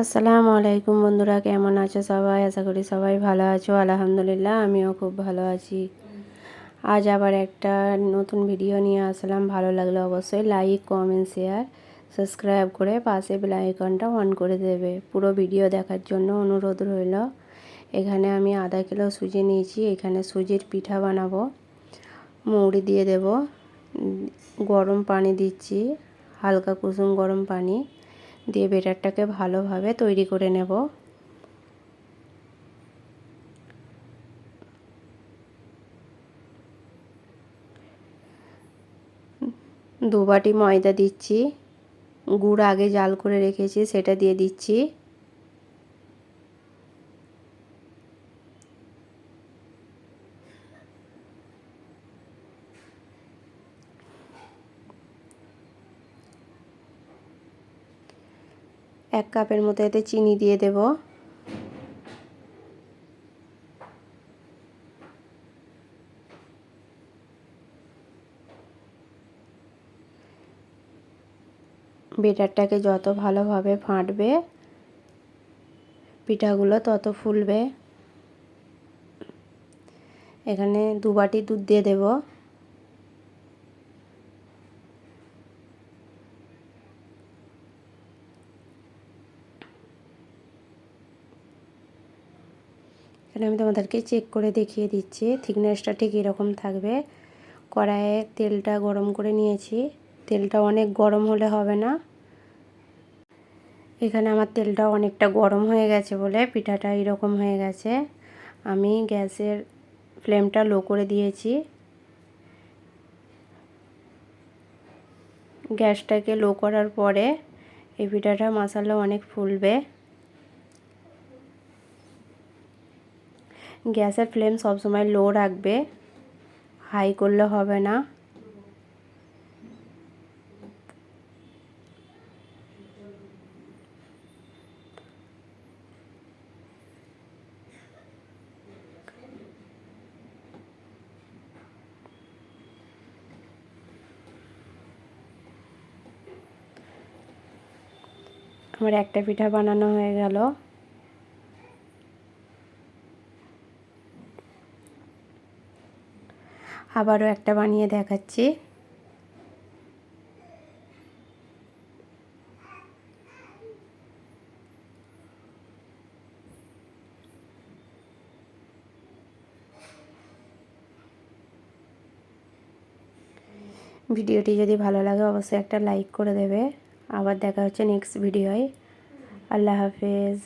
আসসালামু আলাইকুম বন্ধুরা, কেমন আছো সবাই? আশা করি সবাই ভালো আছো। আলহামদুলিল্লাহ আমিও খুব ভালো আছি। আজ আবার একটা নতুন ভিডিও নিয়ে আসলাম। ভালো লাগলে অবশ্যই লাইক, কমেন্ট, শেয়ার, সাবস্ক্রাইব করে পাশে বেল আইকনটা অন করে দেবে। পুরো ভিডিও দেখার জন্য অনুরোধ রইল। এখানে আমি আধা কিলো সুজি নিয়েছি। এখানে সুজির পিঠা বানাবো। মৌরি দিয়ে দেব, গরম পানি দিচ্ছি, হালকা কুসুম গরম পানি দিয়ে ব্যাটারটাকে ভালোভাবে তৈরি করে নেব। দু বাটি ময়দা দিচ্ছি, গুড় আগে জাল করে রেখেছি সেটা দিয়ে দিচ্ছি। এক কাপের মতো এতে চিনি দিয়ে দেব। ব্যাটারটাকে যত ভালোভাবে ফাটবে পিঠাগুলো তত ফুলবে। এখানে দু বাটি দুধ দিয়ে দেব। এখানে আমি তোমাদেরকে চেক করে দেখিয়ে দিচ্ছি, থিকনেসটা ঠিক এরকম থাকবে। কড়াইয়ে তেলটা গরম করে নিয়েছি। তেলটা অনেক গরম হলে হবে না। এখানে আমার তেলটা অনেকটা গরম হয়ে গেছে বলে পিঠাটা এরকম হয়ে গেছে। আমি গ্যাসের ফ্লেমটা লো করে দিয়েছি। গ্যাসটাকে লো করার পরে এই পিঠাটা মশলা অনেক ফুলবে। গ্যাসের ফ্লেম সবসময় লো রাখবে, হাই করলে হবে না। আমার একটা পিঠা বানানো হয়ে গেল। আবারও একটা বানিয়ে দেখাচ্ছি। ভিডিওটি যদি ভালো লাগে অবশ্যই একটা লাইক করে দেবে। আবার দেখা হচ্ছে নেক্সট ভিডিওয়। আল্লাহ হাফেজ।